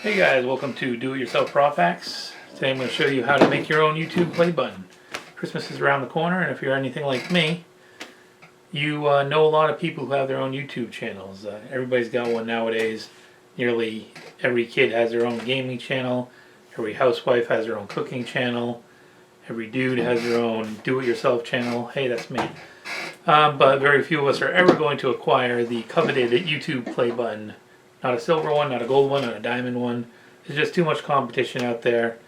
Hey guys, welcome to Do It Yourself Prop Hacks. Today I'm going to show you how to make your own YouTube play button. Christmas is around the corner, and if you're anything like me, you know a lot of people who have their own YouTube channels. Everybody's got one nowadays. Nearly every kid has their own gaming channel. Every housewife has their own cooking channel. Every dude has their own do-it-yourself channel. Hey, that's me. But very few of us are ever going to acquire the coveted YouTube play button. Not a silver one, not a gold one, not a diamond one. There's just too much competition out there,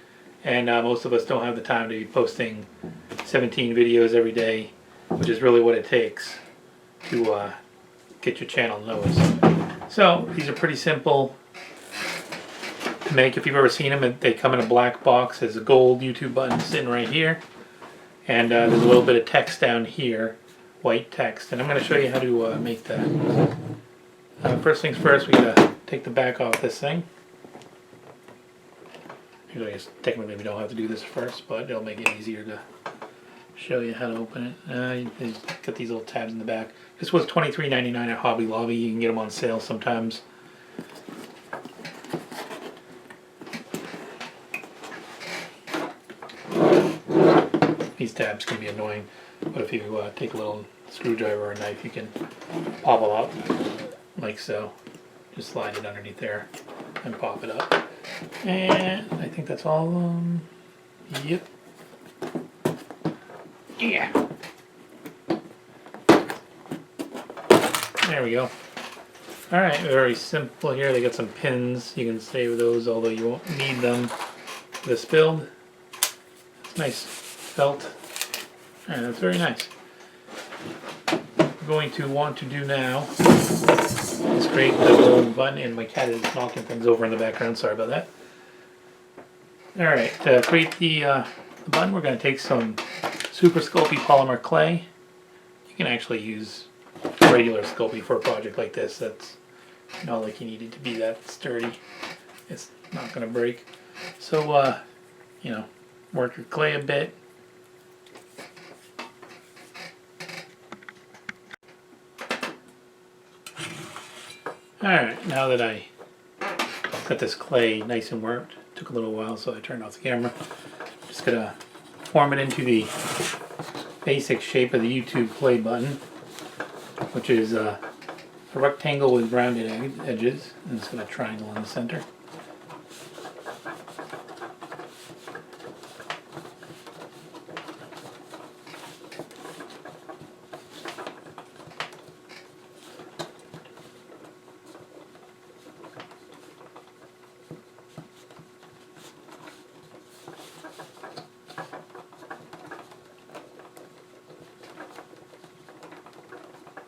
and most of us don't have the time to be posting 17 videos every day, which is really what it takes to get your channel noticed. So these are pretty simple to make. If you've ever seen them, they come in a black box. There's a gold YouTube button sitting right here, and there's a little bit of text down here, white text, and I'm going to show you how to make that. First things first, we gotta take the back off this thing. Usually, technically we don't have to do this first, but it'll make it easier to show you how to open it. You got these little tabs in the back. This was $23.99 at Hobby Lobby. You can get them on sale sometimes. These tabs can be annoying, but if you take a little screwdriver or a knife, you can pop them up. Like so. Just slide it underneath there and pop it up. And I think that's all of them. Yep. Yeah. There we go. Alright, very simple here. They got some pins. You can save those, although you won't need them for this build. It's nice felt. And that's very nice. Going to want to do now is create the little button, and my cat is knocking things over in the background, sorry about that. Alright, to create the button, we're going to take some Super Sculpey polymer clay. You can actually use regular Sculpey for a project like this. That's not like you need it to be that sturdy. It's not going to break. So, you know, work your clay a bit. Alright, now that I got this clay nice and worked, took a little while so I turned off the camera, just gonna form it into the basic shape of the YouTube play button, which is a rectangle with rounded edges, and it's got a triangle in the center.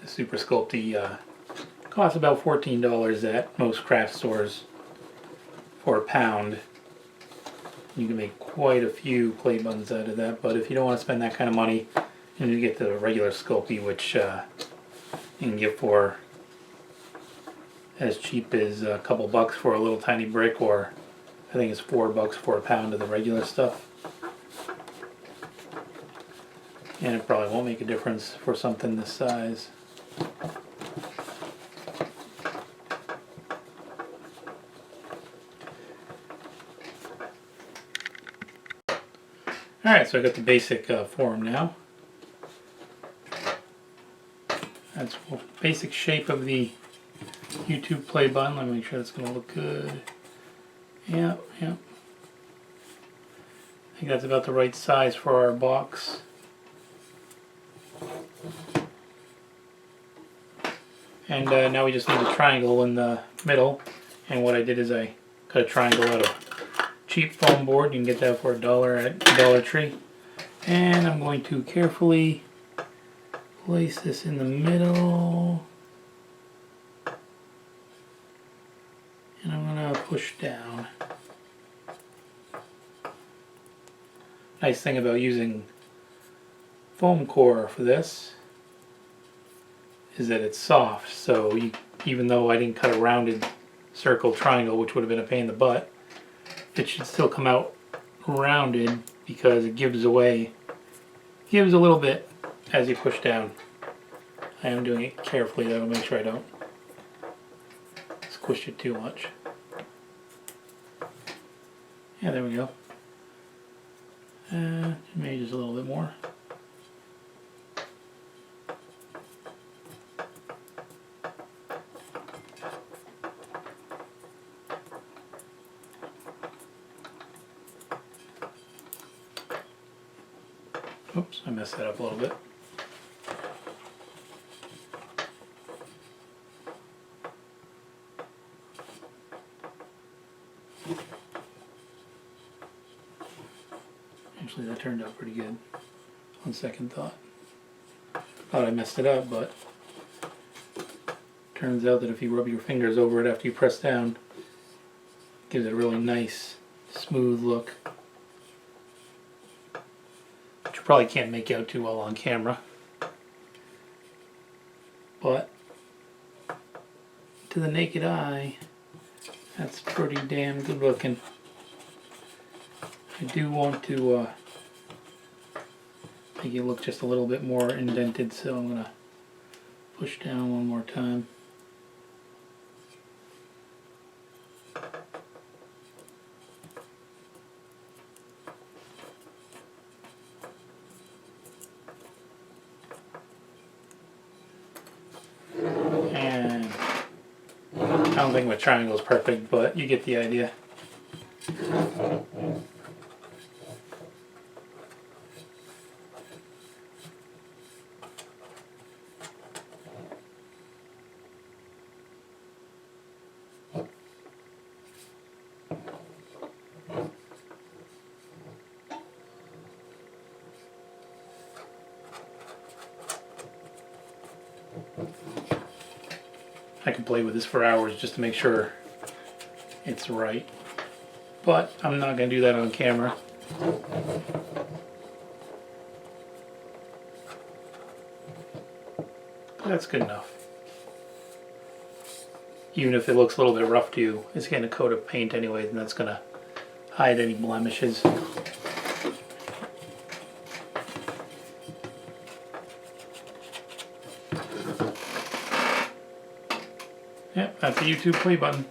Super Sculpey costs about $14 at most craft stores for a pound. You can make quite a few play buttons out of that, but if you don't want to spend that kind of money, you need to get the regular Sculpey, which you can get for as cheap as a couple bucks for a little tiny brick, or I think it's $4 for a pound of the regular stuff. And it probably won't make a difference for something this size. Alright, so I got the basic form now. That's the basic shape of the YouTube play button. Let me make sure that's going to look good. Yep. I think that's about the right size for our box. And now we just need a triangle in the middle. And what I did is I cut a triangle out of cheap foam board. You can get that for $1 at Dollar Tree. And I'm going to carefully place this in the middle. And I'm going to push down. Nice thing about using foam core for this is that it's soft, so even though I didn't cut a rounded circle triangle, which would have been a pain in the butt, it should still come out rounded because it gives a little bit as you push down. I am doing it carefully though to make sure I don't squish it too much. Yeah, there we go. Maybe just a little bit more. Oops, I messed that up a little bit. Actually, that turned out pretty good on second thought. Thought I messed it up, but turns out that if you rub your fingers over it after you press down, it gives it a really nice, smooth look. Which you probably can't make out too well on camera. But to the naked eye, that's pretty damn good looking. I do want to make it look just a little bit more indented, so I'm going to push down one more time. And I don't think my triangle is perfect, but you get the idea. I can play with this for hours just to make sure it's right, but I'm not going to do that on camera. That's good enough. Even if it looks a little bit rough to you, it's getting a coat of paint anyways, and that's going to hide any blemishes. Yep, that's a YouTube play button.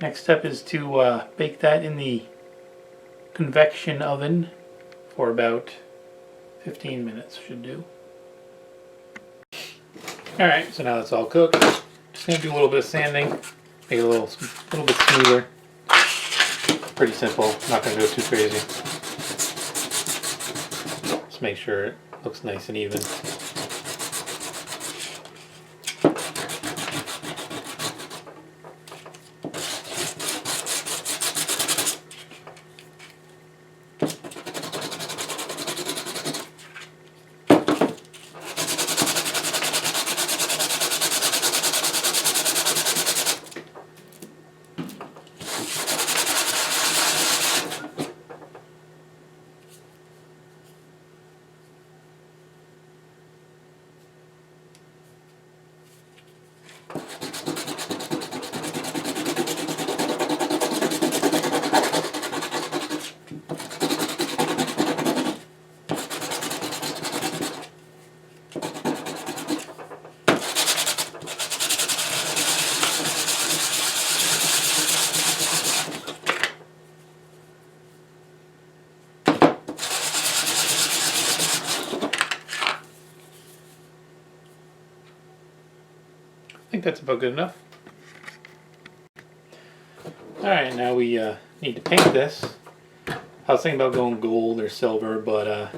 Next step is to bake that in the convection oven for about 15 minutes, should do. Alright, so now that's all cooked. Just going to do a little bit of sanding, make it a little bit smoother. Pretty simple, not going to go too crazy. Just make sure it looks nice and even. I think that's about good enough. Alright, now we need to paint this. I was thinking about going gold or silver, but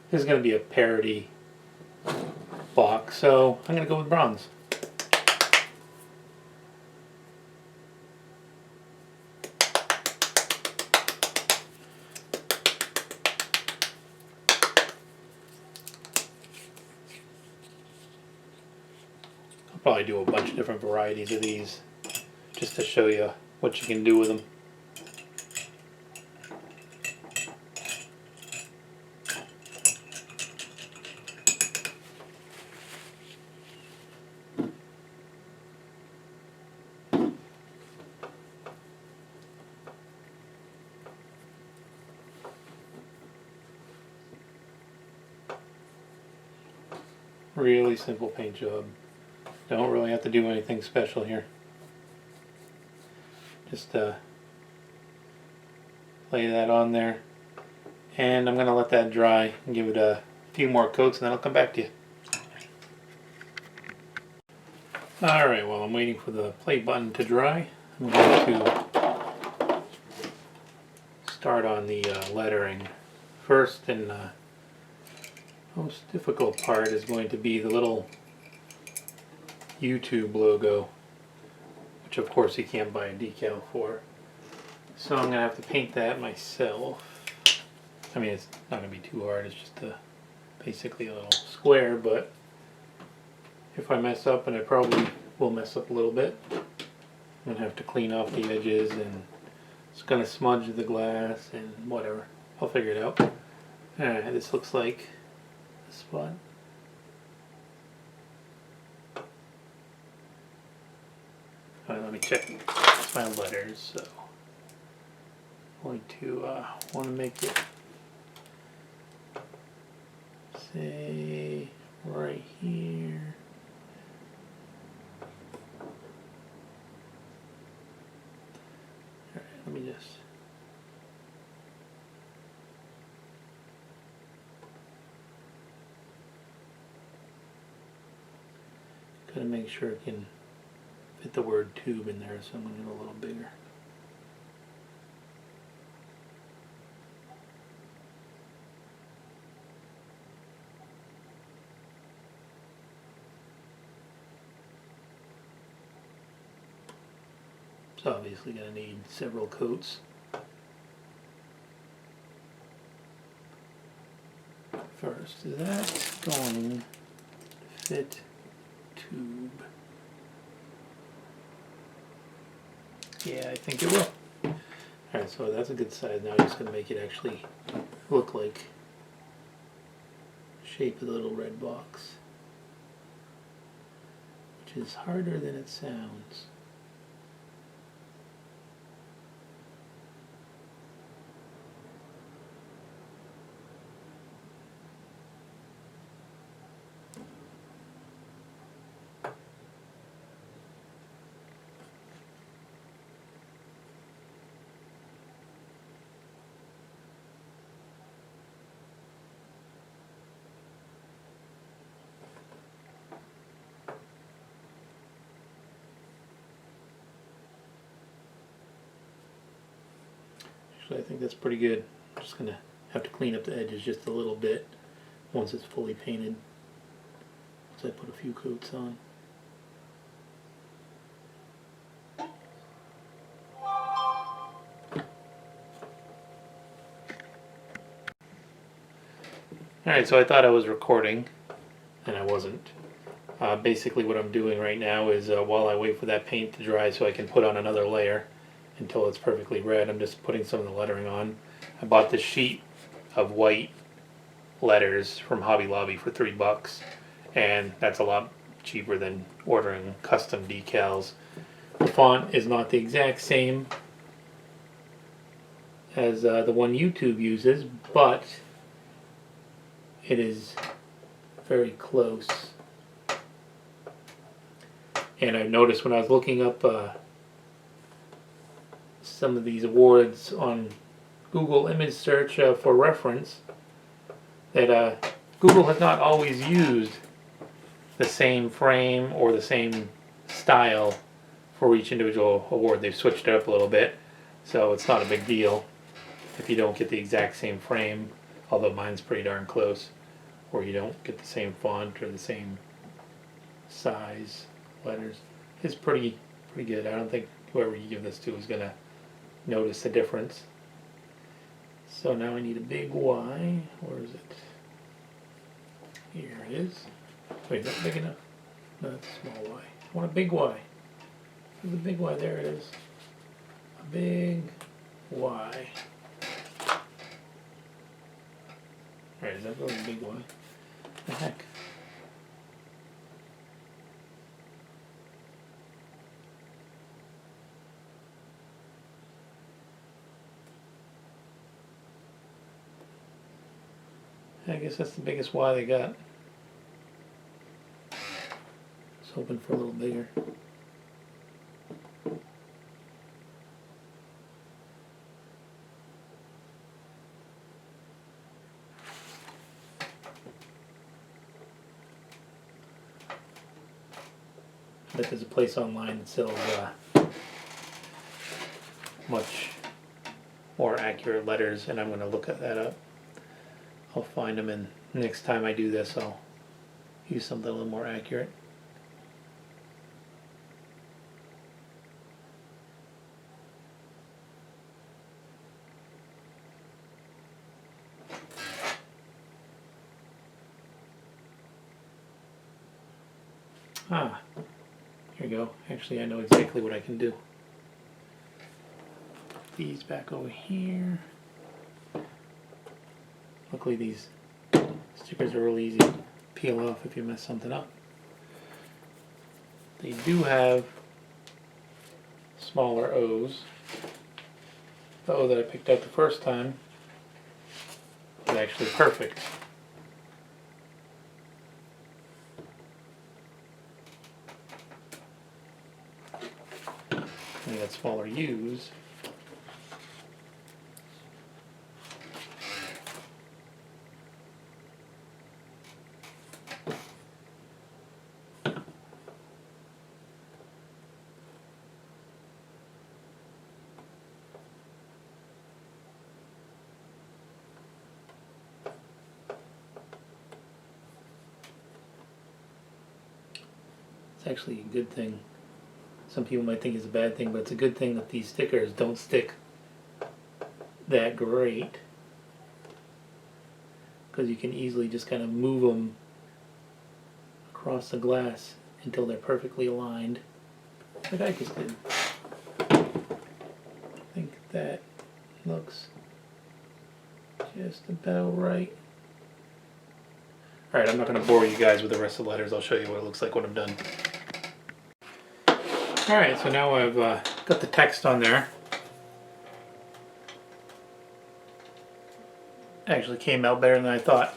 this is going to be a parody box, so I'm going to go with bronze. I'll probably do a bunch of different varieties of these just to show you what you can do with them. Really simple paint job. Don't really have to do anything special here. Just Lay that on there. And I'm going to let that dry and give it a few more coats, and then I'll come back to you. Alright, while I'm waiting for the play button to dry, I'm going to start on the lettering. First and most difficult part is going to be the little YouTube logo, which of course you can't buy a decal for. So I'm going to have to paint that myself. I mean, it's not going to be too hard, it's just basically a little square, but if I mess up, and I probably will mess up a little bit, I'm going to have to clean off the edges, and it's going to smudge the glass and whatever. I'll figure it out. Alright, this looks like the spot. Alright, let me check my letters. So, I'm going to want to make it say right here. Alright, let me just gotta make sure it can fit the word tube in there, so I'm gonna go a little bigger. It's obviously going to need several coats. First, is that going to fit tube? Yeah, I think it will. Alright, so that's a good size. Now I'm just going to make it actually look like the shape of the little red box, which is harder than it sounds. Actually, I think that's pretty good. I'm just going to have to clean up the edges just a little bit once it's fully painted. So I put a few coats on. Alright, so I thought I was recording, and I wasn't. Basically what I'm doing right now is while I wait for that paint to dry so I can put on another layer until it's perfectly red, I'm just putting some of the lettering on. I bought this sheet of white letters from Hobby Lobby for $3, and that's a lot cheaper than ordering custom decals. The font is not the exact same as the one YouTube uses, but it is very close. And I noticed when I was looking up some of these awards on Google image search for reference, that Google has not always used the same frame or the same style for each individual award. They've switched it up a little bit, so it's not a big deal if you don't get the exact same frame, although mine's pretty darn close, or you don't get the same font or the same size letters. It's pretty good. I don't think whoever you give this to is gonna notice the difference. So now I need a big Y. Where is it? Here it is. Wait, is that big enough? No, that's a small Y. I want a big Y. There's a big Y. There it is. A big Y. Alright, is that really a big Y? What the heck? I guess that's the biggest Y they got. I was hoping for a little bigger. but there's a place online that sells much more accurate letters, and I'm going to look at that up. I'll find them, and next time I do this I'll use something a little more accurate. Ah, here you go. Actually, I know exactly what I can do. Put these back over here. Luckily these stickers are real easy to peel off if you mess something up. They do have smaller O's. The O that I picked out the first time is actually perfect. And got smaller U's. It's actually a good thing. Some people might think it's a bad thing, but it's a good thing that these stickers don't stick that great, because you can easily just kind of move them across the glass until they're perfectly aligned, like I just did. I think that looks just about right. Alright, I'm not going to bore you guys with the rest of the letters. I'll show you what it looks like when I'm done. Alright, so now I've got the text on there. Actually came out better than I thought.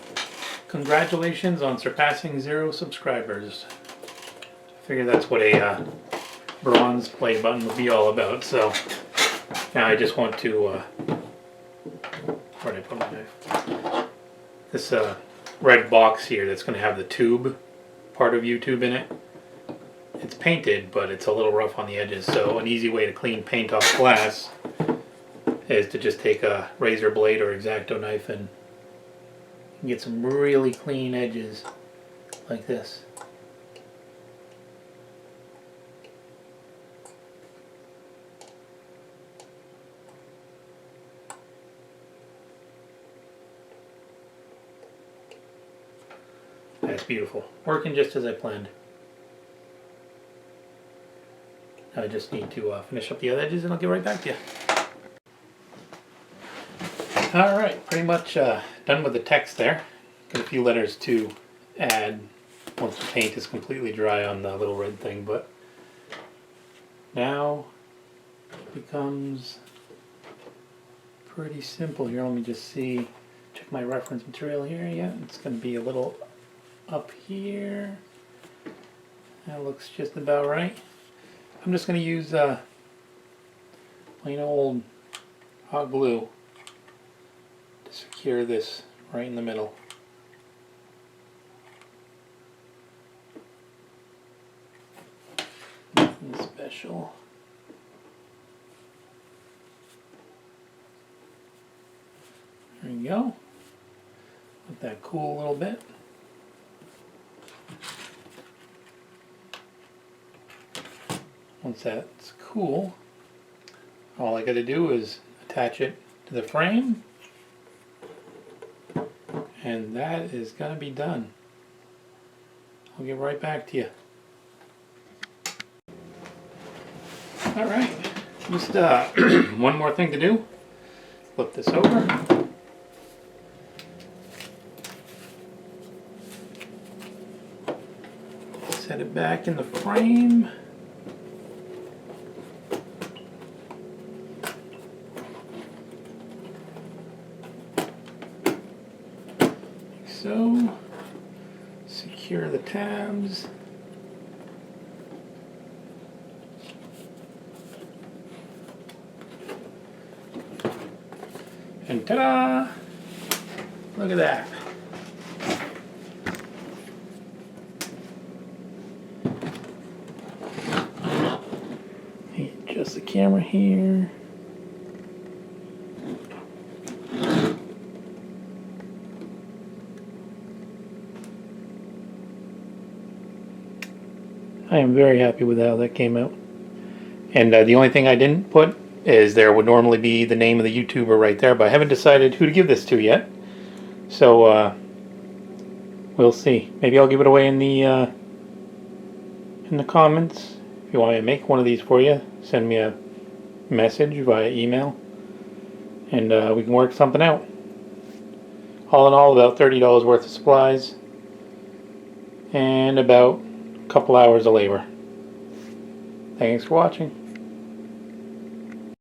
Congratulations on surpassing 0 subscribers. I figure that's what a bronze play button would be all about. So now I just want to where did I put my knife? This red box here that's going to have the tube part of YouTube in it. It's painted, but it's a little rough on the edges, so an easy way to clean paint off glass is to just take a razor blade or X-Acto knife and get some really clean edges like this. That's beautiful. Working just as I planned. I just need to finish up the other edges and I'll get right back to you. Alright, pretty much done with the text there. Got a few letters to add once the paint is completely dry on the little red thing, but now it becomes pretty simple here. Let me just see, check my reference material here. Yeah, it's going to be a little up here. That looks just about right. I'm just going to use plain old hot glue to secure this right in the middle. Nothing special. There you go. Let that cool a little bit. Once that's cool, all I got to do is attach it to the frame, and that is going to be done. I'll get right back to you. Alright, just one more thing to do. Flip this over. Set it back in the frame. So, secure the tabs. And ta-da! Look at that. close the camera here. I am very happy with how that came out. And the only thing I didn't put is there would normally be the name of the YouTuber right there, but I haven't decided who to give this to yet. So we'll see. Maybe I'll give it away in the comments. If you want me to make one of these for you, send me a message via email, and we can work something out. All in all, about $30 worth of supplies and about a couple hours of labor. Thanks for watching.